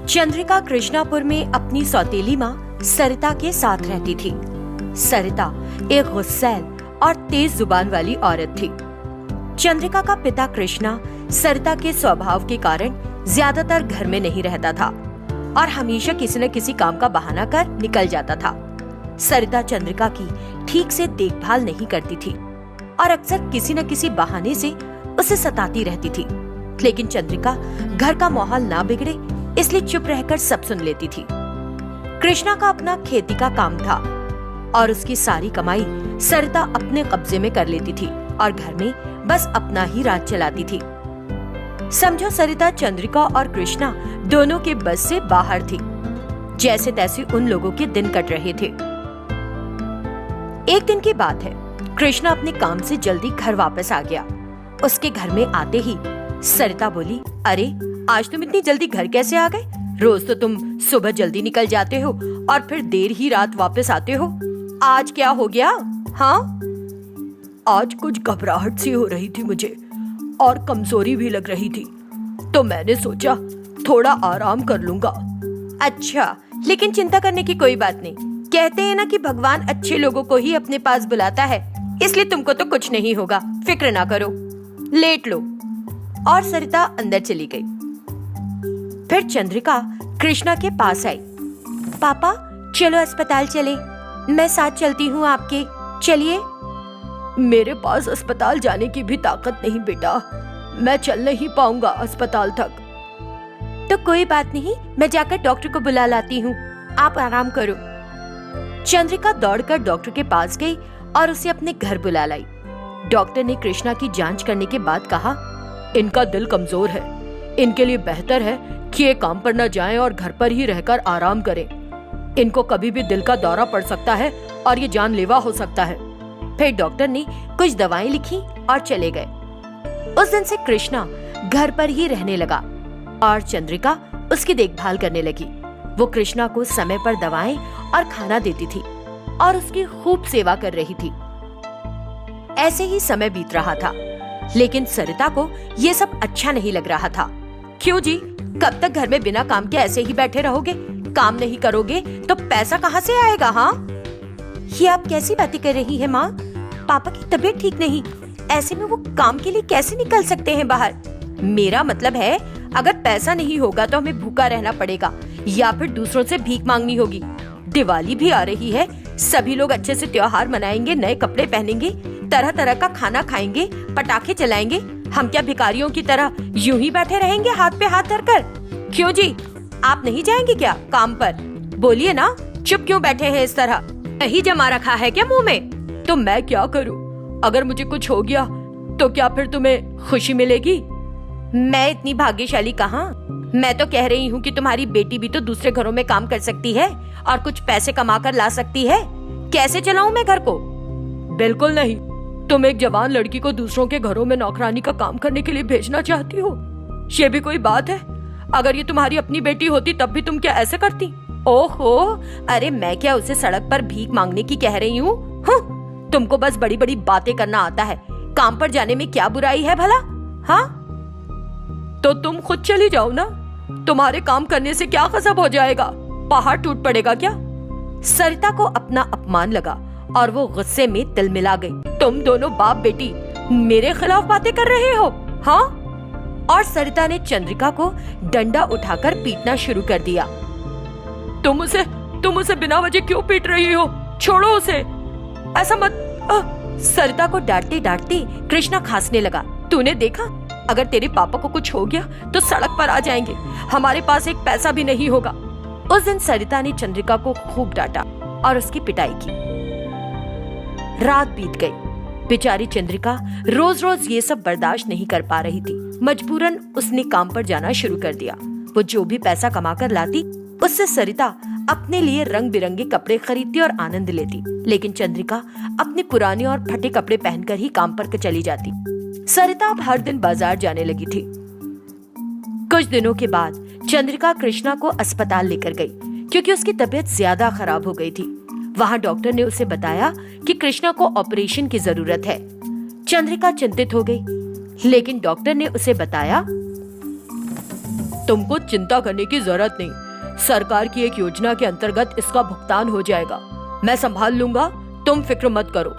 चंद्रिका कृष्णापुर में अपनी सौतेली माँ सरिता के साथ रहती थी। सरिता एक गुस्सैल और तेज जुबान वाली औरत थी। चंद्रिका का पिता कृष्णा सरिता के स्वभाव के कारण ज्यादातर घर में नहीं रहता था और हमेशा किसी न किसी काम का बहाना कर निकल जाता था। सरिता चंद्रिका की ठीक से देखभाल नहीं करती थी और अक्सर किसी न किसी बहाने से उसे सताती रहती थी। लेकिन चंद्रिका घर का माहौल ना बिगड़े इसलिए चुप रहकर सब सुन लेती थी। कृष्णा का अपना खेती का काम था और उसकी सारी कमाई सरिता अपने कब्जे में कर लेती थी और घर में बस अपना ही राज चलाती थी। समझो सरिता चंद्रिका और कृष्णा दोनों के बस से बाहर थी। जैसे तैसे उन लोगों के दिन कट रहे थे। एक दिन की बात है, कृष्णा अपने काम से जल्दी घर वापस आ गया। उसके घर में आते ही सरिता बोली, अरे आज तुम इतनी जल्दी घर कैसे आ गए? रोज तो तुम सुबह जल्दी निकल जाते हो और फिर देर ही रात वापस आते हो। आज क्या हो गया? हाँ, आज कुछ घबराहट सी हो रही थी मुझे और कमजोरी भी लग रही थी, तो मैंने सोचा थोड़ा आराम कर लूंगा। अच्छा, लेकिन चिंता करने की कोई बात नहीं। कहते हैं ना कि भगवान अच्छे लोगों को ही अपने पास बुलाता है, इसलिए तुमको तो कुछ नहीं होगा, फिक्र ना करो, लेट लो। और सरिता अंदर चली गई। फिर चंद्रिका कृष्णा के पास आई। पापा चलो अस्पताल चले, मैं साथ चलती हूँ आपके, चलिए। मेरे पास अस्पताल जाने की भी ताकत नहीं बेटा, मैं चल नहीं पाऊंगा अस्पताल तक। तो कोई बात नहीं, मैं जाकर डॉक्टर को बुला लाती हूँ, आप आराम करो। चंद्रिका दौड़कर डॉक्टर के पास गई और उसे अपने घर बुला लाई। डॉक्टर ने कृष्णा की जांच करने के बाद कहा, इनका दिल कमजोर है, इनके लिए बेहतर है कि ये काम पर न जाएं और घर पर ही रहकर आराम करें। इनको कभी भी दिल का दौरा पड़ सकता है और ये जानलेवा हो सकता है। फिर डॉक्टर ने कुछ दवाएं लिखी और चले गए। उस दिन से कृष्णा घर पर ही रहने लगा और चंद्रिका उसकी देखभाल करने लगी। वो कृष्णा को समय पर दवाएं और खाना देती थी और उसकी खूब सेवा कर रही थी। ऐसे ही समय बीत रहा था, लेकिन सरिता को ये सब अच्छा नहीं लग रहा था। क्यों जी, कब तक घर में बिना काम के ऐसे ही बैठे रहोगे? काम नहीं करोगे तो पैसा कहाँ से आएगा? हाँ, ये आप कैसी बातें कर रही हैं माँ? पापा की तबीयत ठीक नहीं, ऐसे में वो काम के लिए कैसे निकल सकते हैं बाहर? मेरा मतलब है, अगर पैसा नहीं होगा तो हमें भूखा रहना पड़ेगा या फिर दूसरों से भीख मांगनी होगी। दिवाली भी आ रही है, सभी लोग अच्छे से त्योहार मनाएंगे, नए कपड़े पहनेंगे, तरह तरह का खाना खाएंगे, पटाखे चलाएंगे। हम क्या भिखारियों की तरह यूं ही बैठे रहेंगे हाथ पे हाथ धरकर? क्यों जी, आप नहीं जाएंगे क्या काम पर? बोलिए ना, चुप क्यों बैठे हैं इस तरह? दही जमा रखा है क्या मुंह में? तो मैं क्या करूं? अगर मुझे कुछ हो गया तो क्या फिर तुम्हें खुशी मिलेगी? मैं इतनी भाग्यशाली कहाँ? मैं तो कह रही हूँ कि तुम्हारी बेटी भी तो दूसरे घरों में काम कर सकती है और कुछ पैसे कमा कर ला सकती है। कैसे चलाऊं मैं घर को? बिल्कुल नहीं, तुम एक जवान लड़की को दूसरों के घरों में नौकरानी का काम करने के लिए भेजना चाहती हो? ये भी कोई बात है? अगर ये तुम्हारी अपनी बेटी होती तब भी तुम क्या ऐसे करती? ओहो, अरे मैं क्या उसे सड़क पर भीख मांगने की कह रही हूँ? तुमको बस बड़ी बड़ी बातें करना आता है। काम पर जाने में क्या बुराई है भला? हाँ, तो तुम खुद चली जाओ ना, तुम्हारे काम करने से क्या गजब हो जाएगा? पहाड़ टूट पड़ेगा क्या? सरिता को अपना अपमान लगा और वो गुस्से में तिलमिला गई। तुम दोनों बाप बेटी मेरे खिलाफ बातें कर रहे हो? हाँ? और सरिता ने चंद्रिका को डंडा उठाकर पीटना शुरू कर दिया। तुम उसे बिना वजह क्यों पीट रही हो? छोड़ो उसे, ऐसा मत। सरिता को डांटते डांटते कृष्णा खांसने लगा। तूने देखा, अगर तेरे पापा को कुछ हो गया तो सड़क पर आ जाएंगे, हमारे पास एक पैसा भी नहीं होगा। उस दिन सरिता ने चंद्रिका को खूब डांटा और उसकी पिटाई की। रात बीत गई। बेचारी चंद्रिका रोज रोज ये सब बर्दाश्त नहीं कर पा रही थी। मजबूरन उसने काम पर जाना शुरू कर दिया। वो जो भी पैसा कमा कर लाती उससे सरिता अपने लिए रंग बिरंगे कपड़े खरीदती और आनंद लेती। लेकिन चंद्रिका अपने पुराने और फटे कपड़े पहनकर ही काम पर चली जाती। सरिता अब हर दिन बाजार जाने लगी थी। कुछ दिनों के बाद चंद्रिका कृष्णा को अस्पताल लेकर गई क्योंकि उसकी तबीयत ज्यादा खराब हो गई थी। वहाँ डॉक्टर ने उसे बताया कि कृष्णा को ऑपरेशन की जरूरत है। चंद्रिका चिंतित हो गई, लेकिन डॉक्टर ने उसे बताया, तुमको चिंता करने की जरूरत नहीं, सरकार की एक योजना के अंतर्गत इसका भुगतान हो जाएगा। मैं संभाल लूंगा, तुम फिक्र मत करो।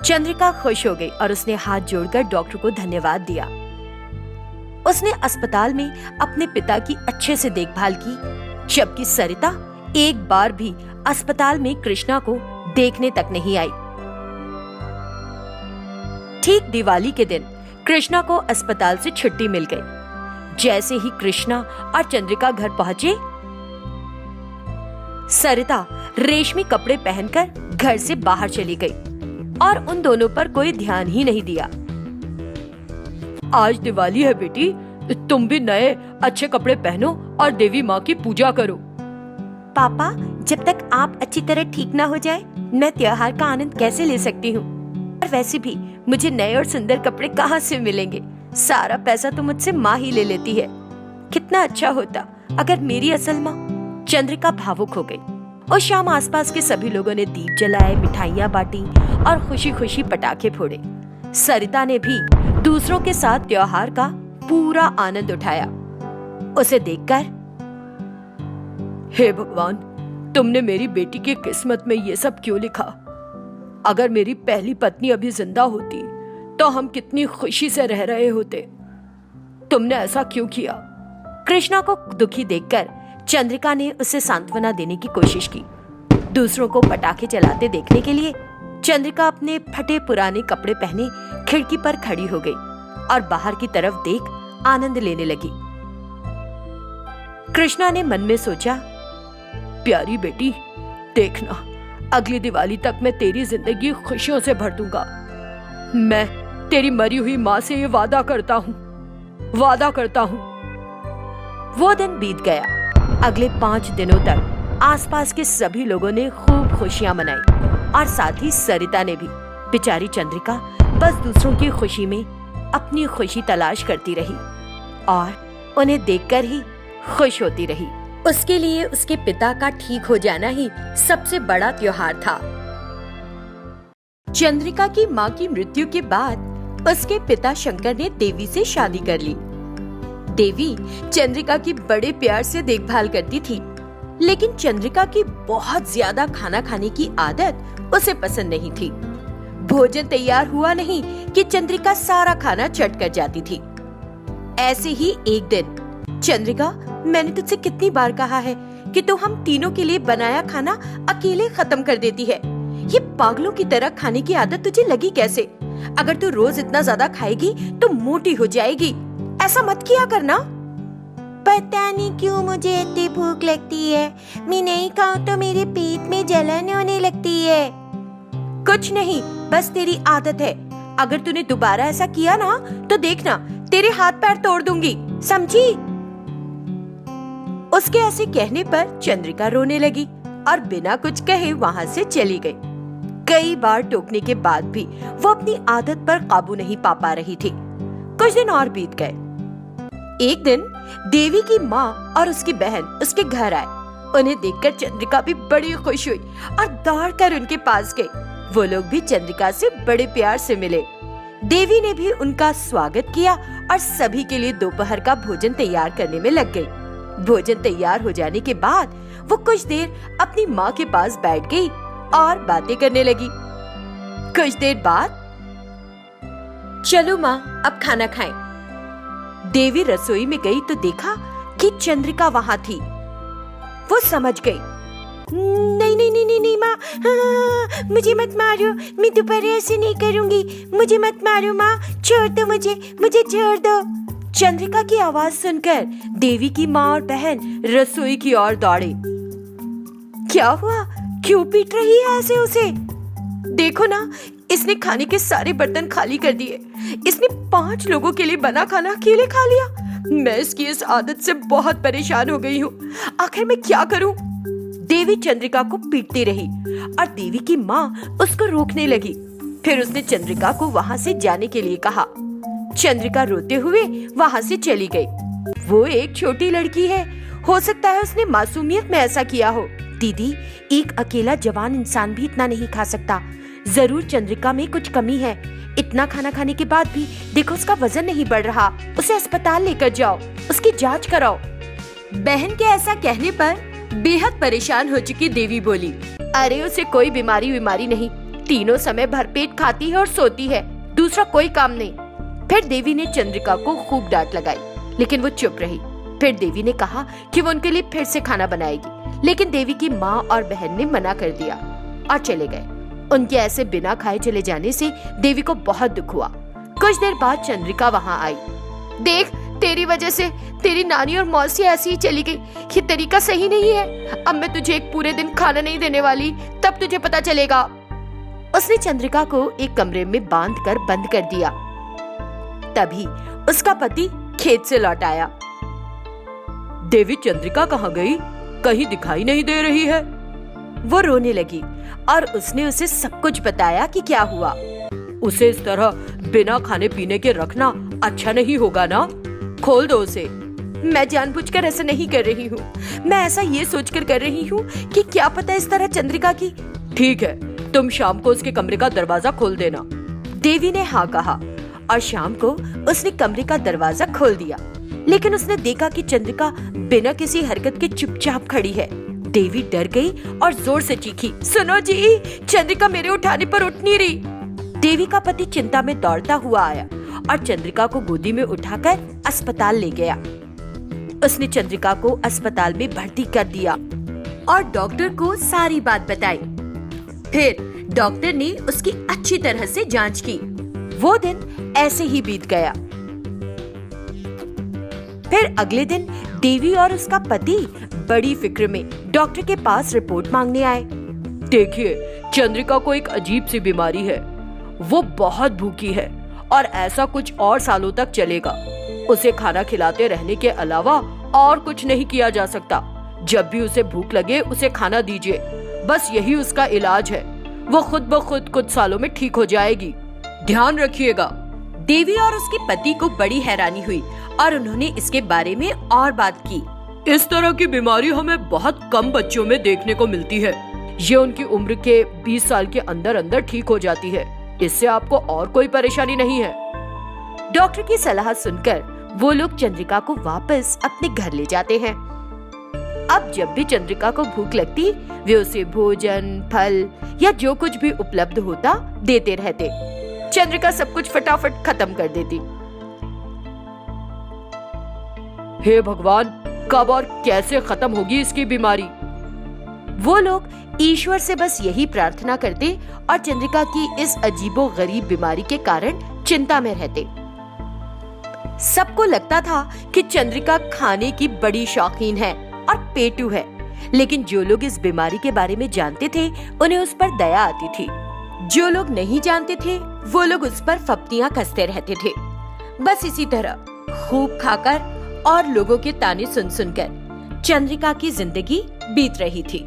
चंद्रिका खुश हो गई और उसने हाथ जोड़कर डॉक्टर को धन्यवाद दिया। उसने अस्पताल में अपने पिता की अच्छे से देखभाल की, जबकि सरिता एक बार भी अस्पताल में कृष्णा को देखने तक नहीं आई। ठीक दिवाली के दिन कृष्णा को अस्पताल से छुट्टी मिल गई। जैसे ही कृष्णा और चंद्रिका घर पहुंचे, सरिता रेशमी कपड़े पहनकर घर से बाहर चली गई और उन दोनों पर कोई ध्यान ही नहीं दिया। आज दिवाली है बेटी, तुम भी नए अच्छे कपड़े पहनो और देवी माँ की पूजा करो। पापा, जब तक आप अच्छी तरह ठीक ना हो जाए, मैं त्योहार का आनंद कैसे ले सकती हूँ? और वैसे भी मुझे नए और सुंदर कपड़े कहाँ से मिलेंगे? सारा पैसा तो मुझसे माँ ही ले लेती है। कितना अच्छा होता अगर मेरी असल माँ। चंद्रिका भावुक हो गई। उस शाम आसपास के सभी लोगों ने दीप जलाए, मिठाइयाँ बांटी और खुशी खुशी पटाखे फोड़े। सरिता ने भी दूसरों के साथ त्योहार का पूरा आनंद उठाया। उसे देखकर, हे भगवान, तुमने मेरी बेटी की किस्मत में ये सब क्यों लिखा? अगर मेरी पहली पत्नी अभी जिंदा होती तो हम कितनी खुशी से रह रहे होते। तुमने ऐसा क्यों किया? कृष्णा को दुखी देखकर चंद्रिका ने उसे सांत्वना देने की कोशिश की। दूसरों को पटाखे चलाते देखने के लिए चंद्रिका अपने फटे पुराने कपड़े पहने खिड़की पर खड़ी हो गई और बाहर की तरफ देख आनंद लेने लगी। कृष्णा ने मन में सोचा, प्यारी बेटी, देखना, अगली दिवाली तक मैं तेरी जिंदगी खुशियों से भर दूंगा। मैं तेरी मरी हुई माँ से ये वादा करता हूँ। वो दिन बीत गया। अगले 5 दिनों तक आसपास के सभी लोगों ने खूब खुशियां मनाई और साथ ही सरिता ने भी। बेचारी चंद्रिका बस दूसरों की खुशी में अपनी खुशी तलाश करती रही और उन्हें देखकर ही खुश होती रही। उसके लिए उसके पिता का ठीक हो जाना ही सबसे बड़ा त्योहार था। चंद्रिका की माँ की मृत्यु के बाद उसके पिता शंकर ने देवी से शादी कर ली। देवी चंद्रिका की बड़े प्यार से देखभाल करती थी, लेकिन चंद्रिका की बहुत ज्यादा खाना खाने की आदत उसे पसंद नहीं थी। भोजन तैयार हुआ नहीं कि चंद्रिका सारा खाना चट कर जाती थी। ऐसे ही एक दिन, चंद्रिका, मैंने तुझसे कितनी बार कहा है कि तू हम तीनों के लिए बनाया खाना अकेले खत्म कर देती है। ये पागलों की तरह खाने की आदत तुझे लगी कैसे? अगर तू रोज इतना ज्यादा खाएगी तो मोटी हो जाएगी। ऐसा मत किया करना। पता नहीं क्यों मुझे इतनी भूख लगती है। मैं नहीं खाऊं तो मेरे पेट में जलन होने लगती है। कुछ नहीं, बस तेरी आदत है। अगर तूने दोबारा ऐसा किया ना तो देखना, तेरे हाथ पैर तोड़ दूंगी, समझी? उसके ऐसे कहने पर चंद्रिका रोने लगी और बिना कुछ कहे वहाँ से चली गई। कई बार टोकने के बाद भी वो अपनी आदत पर काबू नहीं पा रही थी। कुछ दिन और बीत गए। एक दिन देवी की माँ और उसकी बहन उसके घर आए। उन्हें देखकर चंद्रिका भी बड़ी खुश हुई और दौड़कर उनके पास गई। वो लोग भी चंद्रिका से बड़े प्यार से मिले। देवी ने भी उनका स्वागत किया और सभी के लिए दोपहर का भोजन तैयार करने में लग गई। भोजन तैयार हो जाने के बाद वो कुछ देर अपनी माँ के पास बैठ गई और बातें करने लगी। कुछ देर बाद, चलो माँ, अब खाना खाएं। देवी रसोई में गई तो देखा कि चंद्रिका वहाँ थी। वो समझ गई, नहीं माँ, मुझे मत मारो, मैं दोबारा ऐसे नहीं करूँगी। मुझे मत मारो माँ, छोड़ दो मुझे छोड़ दो। चंद्रिका की आवाज सुनकर देवी की माँ और बहन रसोई की ओर दौड़े। क्या हुआ? क्यों पीट रही है ऐसे उसे? देखो ना, इसने खाने के सारे बर्तन खाली कर दिए। इसने 5 लोगों के लिए बना खाना अकेले खा लिया। मैं इसकी इस आदत से बहुत परेशान हो गई हूँ। आखिर मैं क्या करूँ? देवी चंद्रिका को पीटती रही और देवी की माँ उसको रोकने लगी। फिर उसने चंद्रिका को वहाँ से जाने के लिए कहा। चंद्रिका रोते हुए वहाँ से चली गई। वो एक छोटी लड़की है, हो सकता है उसने मासूमियत में ऐसा किया हो। दीदी, एक अकेला जवान इंसान भी इतना नहीं खा सकता। जरूर चंद्रिका में कुछ कमी है। इतना खाना खाने के बाद भी देखो उसका वजन नहीं बढ़ रहा। उसे अस्पताल लेकर जाओ। उसकी जांच कराओ। बहन के ऐसा कहने पर बेहद परेशान हो चुकी देवी बोली, अरे उसे कोई बीमारी नहीं, तीनों समय भरपेट खाती है और सोती है, दूसरा कोई काम नहीं। फिर देवी ने चंद्रिका को खूब डांट लगाई, लेकिन वो चुप रही। फिर देवी ने कहा कि वो उनके लिए फिर से खाना बनाएगी, लेकिन देवी की माँ और बहन ने मना कर दिया और चले गए। उनके ऐसे बिना खाए चले जाने से देवी को बहुत दुख हुआ। कुछ देर बाद चंद्रिका वहाँ आई। देख, तेरी वजह से तेरी नानी और मौसी ऐसी ही चली गई। ये तरीका सही नहीं है। अब मैं तुझे एक पूरे दिन खाना नहीं देने वाली, तब तुझे पता चलेगा। उसने चंद्रिका को एक कमरे में बांधकर बंद कर दिया। तभी उसका पति खेत से लौट आया। देवी, चंद्रिका कहाँ गई? कहीं दिखाई नहीं दे रही है। वो रोने लगी और उसने उसे सब कुछ बताया कि क्या हुआ। उसे इस तरह बिना खाने पीने के रखना अच्छा नहीं होगा ना? खोल दो उसे। मैं जानबूझकर ऐसा नहीं कर रही हूँ, मैं ऐसा ये सोचकर कर रही हूँ कि क्या पता इस तरह चंद्रिका की। ठीक है, तुम शाम को उसके कमरे का दरवाजा खोल देना। देवी ने हाँ कहा और शाम को उसने कमरे का दरवाजा खोल दिया, लेकिन उसने देखा कि चंद्रिका बिना किसी हरकत के चुपचाप खड़ी है। देवी डर गई और जोर से चीखी, सुनो जी, चंद्रिका मेरे उठाने पर उठ नहीं रही। देवी का पति चिंता में दौड़ता हुआ आया और चंद्रिका को गोदी में उठाकर अस्पताल ले गया। उसने चंद्रिका को अस्पताल में भर्ती कर दिया और डॉक्टर को सारी बात बताई। फिर डॉक्टर ने उसकी अच्छी तरह से जांच की। वो दिन ऐसे ही बीत गया। फिर अगले दिन देवी और उसका पति बड़ी फिक्र में डॉक्टर के पास रिपोर्ट मांगने आए। देखिए, चंद्रिका को एक अजीब सी बीमारी है। वो बहुत भूखी है और ऐसा कुछ और सालों तक चलेगा। उसे खाना खिलाते रहने के अलावा और कुछ नहीं किया जा सकता। जब भी उसे भूख लगे उसे खाना दीजिए, बस यही उसका इलाज है। वो खुद ब खुद कुछ सालों में ठीक हो जाएगी, ध्यान रखिएगा। देवी और उसके पति को बड़ी हैरानी हुई और उन्होंने इसके बारे में और बात की। इस तरह की बीमारी हमें बहुत कम बच्चों में देखने को मिलती है। ये उनकी उम्र के 20 साल के अंदर अंदर ठीक हो जाती है। इससे आपको और कोई परेशानी नहीं है। डॉक्टर की सलाह सुनकर वो लोग चंद्रिका को वापस अपने घर ले जाते हैं। अब जब भी चंद्रिका को भूख लगती, वे उसे भोजन, फल या जो कुछ भी उपलब्ध होता देते रहते। चंद्रिका सब कुछ फटाफट खत्म कर देती। हे भगवान, कब और कैसे खत्म होगी इसकी बीमारी? वो लोग ईश्वर से बस यही प्रार्थना करते और चंद्रिका की इस अजीबो गरीब बीमारी के कारण चिंता में रहते। सबको लगता था कि चंद्रिका खाने की बड़ी शौकीन है और पेटू है, लेकिन जो लोग इस बीमारी के बारे में जानते थे उन्हें उस पर दया आती थी। जो लोग नहीं जानते थे वो लोग उस पर फप्तियां कसते रहते थे। बस इसी तरह खूब खाकर और लोगों के ताने सुन सुनकर चंद्रिका की जिंदगी बीत रही थी।